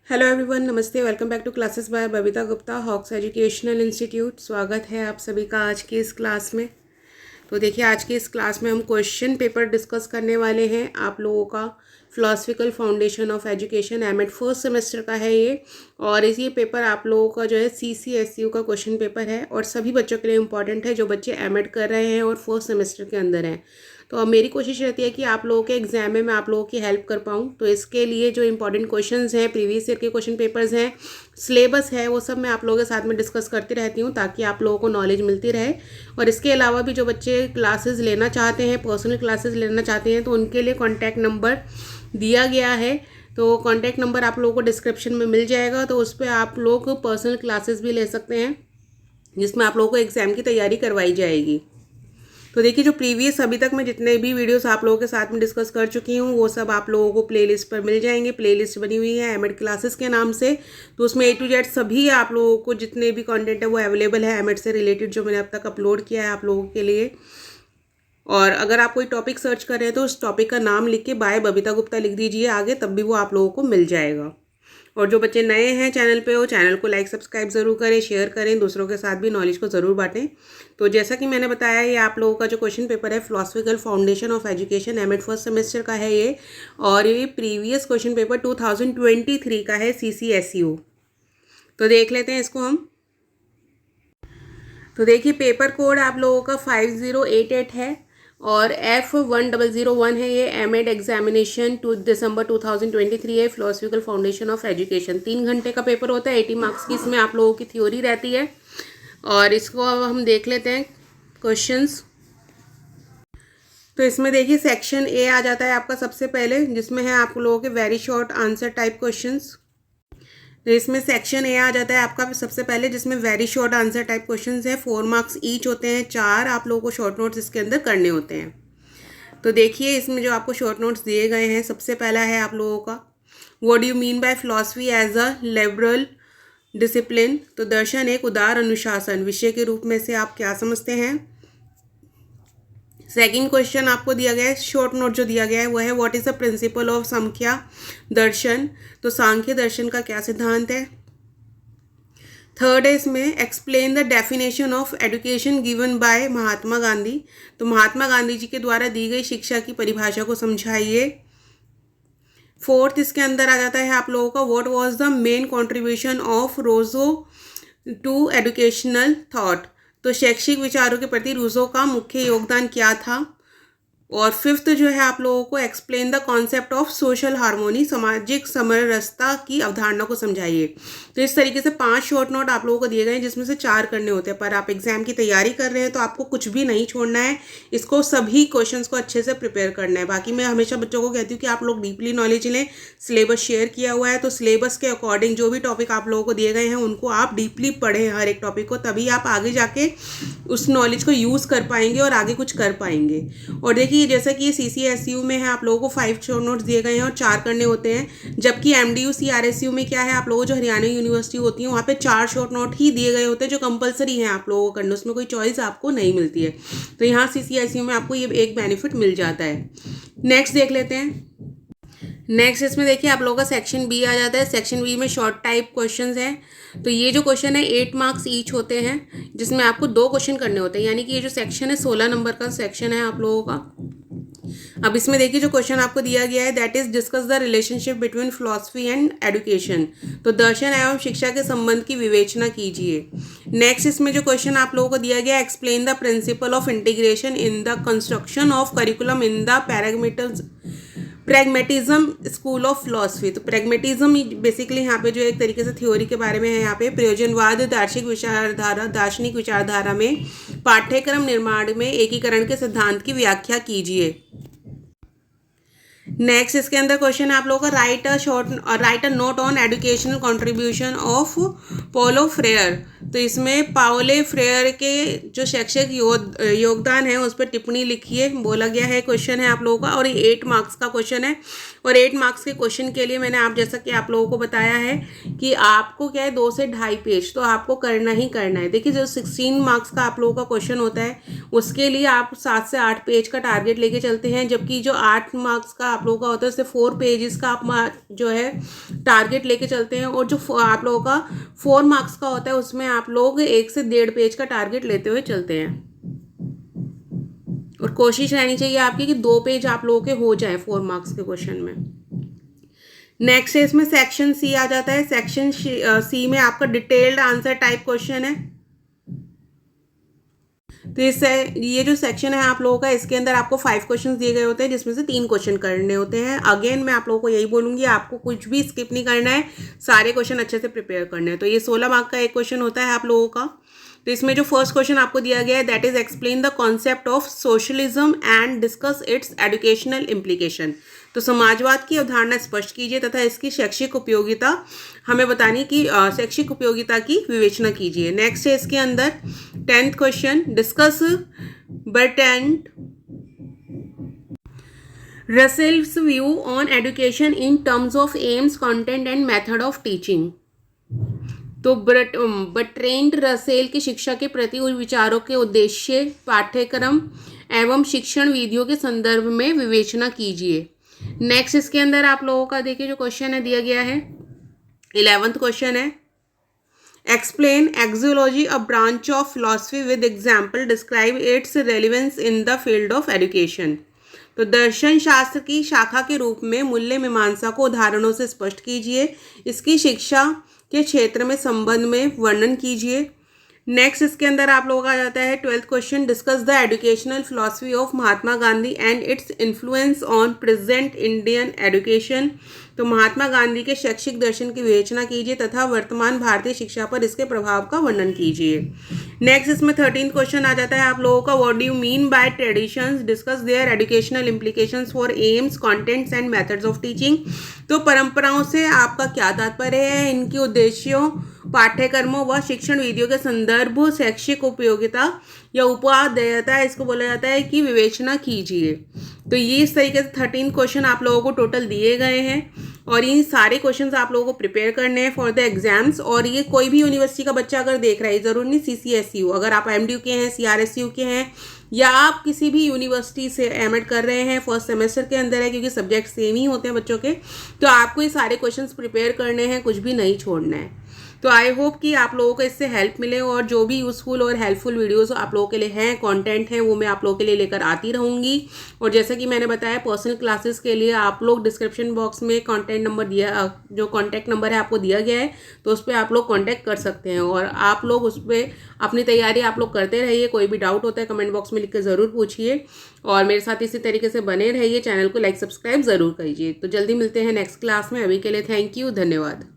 Hello everyone, namaste. Welcome back to classes by Babita Gupta, Hawks educational institute. स्वागत है आप सभी का आज की इस क्लास में। तो देखिए, आज की इस क्लास में हम क्वेश्चन पेपर डिस्कस करने वाले हैं आप लोगों का। Philosophical foundation of education M Ed first semester का है ये, और ये पेपर आप लोगों का जो है सीसीएसयू का क्वेश्चन पेपर है और सभी बच्चों के लिए इम्पॉर्टेंट है जो बच्चे एमएड कर रहे हैं और फर्स्ट सेमेस्टर के अंदर हैं। तो अब मेरी कोशिश रहती है कि आप लोगों के एग्जाम में मैं आप लोगों की हेल्प कर पाऊँ। तो इसके लिए जो इंपॉर्टेंट क्वेश्चंस हैं, प्रीवियस ईयर के क्वेश्चन पेपर्स हैं, सिलेबस है, वो सब मैं आप लोगों के साथ में डिस्कस करती रहती हूँ ताकि आप लोगों को नॉलेज मिलती रहे। और इसके अलावा भी जो बच्चे क्लासेस लेना चाहते हैं, पर्सनल क्लासेस लेना चाहते हैं, तो उनके लिए कॉन्टैक्ट नंबर दिया गया है। तो कॉन्टैक्ट नंबर आप लोगों को डिस्क्रिप्शन में मिल जाएगा, तो उस पर आप लोग पर्सनल क्लासेस भी ले सकते हैं जिसमें आप लोगों को एग्ज़ाम की तैयारी करवाई जाएगी। तो देखिए, जो प्रीवियस अभी तक मैं जितने भी वीडियोस आप लोगों के साथ में डिस्कस कर चुकी हूँ वो सब आप लोगों को प्लेलिस्ट पर मिल जाएंगे। प्लेलिस्ट बनी हुई है एमएड क्लासेस के नाम से, तो उसमें A to Z सभी आप लोगों को जितने भी कंटेंट है वो अवेलेबल है एमएड से रिलेटेड, जो मैंने अब तक अपलोड किया है आप लोगों के लिए। और अगर आप कोई टॉपिक सर्च कर रहे हैं तो उस टॉपिक का नाम लिख के बाय बबीता गुप्ता लिख दीजिए आगे, तब भी वो आप लोगों को मिल जाएगा। और जो बच्चे नए हैं चैनल पे, वो चैनल को लाइक सब्सक्राइब ज़रूर करें, शेयर करें, दूसरों के साथ भी नॉलेज को ज़रूर बांटें। तो जैसा कि मैंने बताया, ये आप लोगों का जो क्वेश्चन पेपर है philosophical foundation of education M Ed first semester का है ये, और ये प्रीवियस क्वेश्चन पेपर 2023 का है सीसीएसयू। तो देख लेते हैं इसको हम। तो देखिए, पेपर कोड आप लोगों का 5088 है और F1001 है। ये एमएड एग्जामिनेशन 2 दिसंबर 2023 है, फिलोसफिकल फाउंडेशन ऑफ एजुकेशन। 3 घंटे का पेपर होता है, 80 मार्क्स की इसमें आप लोगों की थ्योरी रहती है। और इसको अब हम देख लेते हैं क्वेश्चंस। तो इसमें देखिए, सेक्शन ए आ जाता है आपका सबसे पहले, जिसमें है आप लोगों के very short answer type questions. तो इसमें सेक्शन ए आ जाता है आपका सबसे पहले, जिसमें very short answer type questions है। 4 मार्क्स ईच होते हैं, 4 आप लोगों को शॉर्ट नोट्स इसके अंदर करने होते हैं। तो देखिए, इसमें जो आपको शॉर्ट नोट्स दिए गए हैं, सबसे पहला है आप लोगों का, what do you mean by philosophy as a liberal discipline. तो दर्शन एक उदार अनुशासन विषय के रूप में से आप क्या समझते हैं। सेकंड क्वेश्चन आपको दिया गया है, शॉर्ट नोट जो दिया गया है वो है, what is the principle of Sankhya दर्शन। तो सांख्य दर्शन का क्या सिद्धांत है। थर्ड है इसमें, explain the definition of education given by Mahatma Gandhi. तो महात्मा गांधी जी के द्वारा दी गई शिक्षा की परिभाषा को समझाइए। फोर्थ इसके अंदर आ जाता है आप लोगों का, what was the main contribution of रोजो टू एजुकेशनल थॉट। तो शैक्षिक विचारों के प्रति रूसो का मुख्य योगदान क्या था। और फिफ्थ जो है आप लोगों को, explain the concept of social harmony, सामाजिक समरसता की अवधारणा को समझाइए। तो इस तरीके से 5 शॉर्ट नोट आप लोगों को दिए गए हैं, जिसमें से 4 करने होते हैं। पर आप एग्जाम की तैयारी कर रहे हैं तो आपको कुछ भी नहीं छोड़ना है, इसको सभी क्वेश्चंस को अच्छे से प्रिपेयर करना है। बाकी मैं हमेशा बच्चों को कहती हूँ कि आप लोग डीपली नॉलेज लें। सिलेबस शेयर किया हुआ है, तो सिलेबस के अकॉर्डिंग जो भी टॉपिक आप लोगों को दिए गए हैं उनको आप डीपली पढ़ें, हर एक टॉपिक को, तभी आप आगे जाके उस नॉलेज को यूज़ कर पाएंगे और आगे कुछ कर पाएंगे। और देखिए, जैसा कि ये सीसीएसयू में है, आप लोगों को 5 शॉर्ट नोट्स दिए गए हैं और 4 करने होते हैं। जबकि एमडीयू सीआरएसयू में क्या है, आप लोगों को जो हरियाणा यूनिवर्सिटी होती है वहाँ पे 4 शॉर्ट नोट ही दिए गए होते हैं, जो कंपलसरी हैं आप लोगों को करना, उसमें कोई चॉइस आपको नहीं मिलती है। तो यहाँ सीसीएसयू में आपको ये एक बेनिफिट मिल जाता है। नेक्स्ट देख लेते हैं। नेक्स्ट इसमें देखिए, आप लोगों का सेक्शन बी आ जाता है। सेक्शन बी में शॉर्ट टाइप क्वेश्चंस हैं। तो ये जो क्वेश्चन है 8 मार्क्स ईच होते हैं, जिसमें आपको 2 क्वेश्चन करने होते हैं। यानी कि ये जो सेक्शन है 16 नंबर का सेक्शन है आप लोगों का। अब इसमें देखिए, जो क्वेश्चन आपको दिया गया है, that is discuss the relationship between philosophy and education. तो दर्शन एवं शिक्षा के संबंध की विवेचना कीजिए। नेक्स्ट इसमें जो क्वेश्चन आप लोगों को दिया गया, explain the principle of integration in the construction of curriculum in the pragmatism school of philosophy. तो प्रैग्मेटिज्म बेसिकली यहाँ पे जो एक तरीके से थ्योरी के बारे में है, यहाँ पे प्रयोजनवाद दार्शनिक विचारधारा में पाठ्यक्रम निर्माण में एकीकरण के सिद्धांत की व्याख्या कीजिए। नेक्स्ट इसके अंदर क्वेश्चन है आप लोगों का, write a note on educational contribution of Paulo Freire. तो इसमें पाओले फ्रेयर के जो शैक्षिक योगदान है उस पर टिप्पणी लिखिए, बोला गया है। क्वेश्चन है आप लोगों का, और ये 8 मार्क्स का क्वेश्चन है। और 8 मार्क्स के क्वेश्चन के लिए मैंने आप जैसा कि आप लोगों को बताया है कि आपको क्या है 2 से 2.5 पेज तो आपको करना ही करना है। देखिए जो 16 मार्क्स का आप लोगों का क्वेश्चन होता है उसके लिए आप 7 से 8 पेज का टारगेट लेके चलते हैं, जबकि जो 8 मार्क्स का आप लोगों का होता है उससे 4 पेजेस का आप जो है टारगेट लेके चलते हैं, और जो आप लोगों का 4 मार्क्स का होता है उसमें आप लोग 1 से 1.5 पेज का टारगेट लेते हुए चलते हैं। और कोशिश रहनी चाहिए आपकी कि 2 पेज आप लोगों के हो जाए 4 मार्क्स के क्वेश्चन में। नेक्स्ट है इसमें सेक्शन सी आ जाता है। सेक्शन सी में आपका डिटेल्ड आंसर टाइप क्वेश्चन है। तो इससे ये जो सेक्शन है आप लोगों का, इसके अंदर आपको 5 क्वेश्चन दिए गए होते हैं जिसमें से 3 क्वेश्चन करने होते हैं। अगेन मैं आप लोगों को यही बोलूँगी, आपको कुछ भी स्किप नहीं करना है, सारे क्वेश्चन अच्छे से प्रिपेयर करने हैं। तो ये 16 मार्क का एक क्वेश्चन होता है आप लोगों का। तो इसमें जो फर्स्ट क्वेश्चन आपको दिया गया है that is explain the concept of socialism and discuss it's educational implication. तो समाजवाद की अवधारणा स्पष्ट कीजिए तथा इसकी शैक्षिक उपयोगिता हमें बतानी कि शैक्षिक उपयोगिता की विवेचना कीजिए। नेक्स्ट है इसके अंदर 10th question, discuss Bertrand Russell's view on education in terms of AIIMS, content and method of teaching. तो बर्ट्रैंड रसेल की शिक्षा के प्रति विचारों के उद्देश्य, पाठ्यक्रम एवं शिक्षण विधियों के संदर्भ में विवेचना कीजिए। नेक्स्ट इसके अंदर आप लोगों का देखिए जो क्वेश्चन है दिया गया है 11th क्वेश्चन है, explain axiology a branch of philosophy with example, describe its relevance in the field of education. तो दर्शन शास्त्र की शाखा के रूप में मूल्य मीमांसा को उदाहरणों से स्पष्ट कीजिए, इसकी शिक्षा के क्षेत्र में संबंध में वर्णन कीजिए। नेक्स्ट इसके अंदर आप लोगों का आ जाता है 12th question, discuss the educational philosophy of Mahatma Gandhi and its influence on present Indian education. तो महात्मा गांधी के शैक्षिक दर्शन की विवेचना कीजिए तथा वर्तमान भारतीय शिक्षा पर इसके प्रभाव का वर्णन कीजिए। नेक्स्ट इसमें 13th क्वेश्चन आ जाता है आप लोगों का, what do you mean bye traditions, discuss their educational implications for AIIMS, contents and methods of teaching. तो परंपराओं से आपका क्या तात्पर्य है, इनके उद्देश्यों, पाठ्यक्रमों व शिक्षण विधियों के संदर्भ, शैक्षिक उपयोगिता या उपादेयता इसको बोला जाता है कि विवेचना कीजिए। तो ये इस तरीके से 13 क्वेश्चन आप लोगों को टोटल दिए गए हैं और इन सारे क्वेश्चंस आप लोगों को प्रिपेयर करने हैं फॉर द एग्जाम्स। और ये कोई भी यूनिवर्सिटी का बच्चा अगर देख रहा है, जरूर नहीं CCSU, अगर आप MDU के हैं, CRSU के हैं या आप किसी भी यूनिवर्सिटी से एमएड कर रहे हैं, फर्स्ट सेमेस्टर के अंदर है क्योंकि सब्जेक्ट सेम ही होते हैं बच्चों के, तो आपको ये सारे क्वेश्चंस प्रिपेयर करने हैं, कुछ भी नहीं छोड़ना है। तो आई होप कि आप लोगों को इससे हेल्प मिले और जो भी यूज़फुल और हेल्पफुल वीडियोस आप लोगों के लिए हैं, कंटेंट हैं, वो मैं आप लोगों के लिए लेकर आती रहूँगी। और जैसा कि मैंने बताया पर्सनल क्लासेस के लिए आप लोग डिस्क्रिप्शन बॉक्स में कॉन्टैक्ट नंबर दिया, जो कॉन्टैक्ट नंबर है आपको दिया गया है, तो उस पर आप लोग कॉन्टैक्ट कर सकते हैं और आप लोग उस पर अपनी तैयारी आप लोग करते रहिए। कोई भी डाउट होता है कमेंट बॉक्स में लिख कर ज़रूर पूछिए और मेरे साथ इसी तरीके से बने रहिए। चैनल को लाइक सब्सक्राइब ज़रूर कीजिए। तो जल्दी मिलते हैं नेक्स्ट क्लास में। अभी के लिए थैंक यू, धन्यवाद।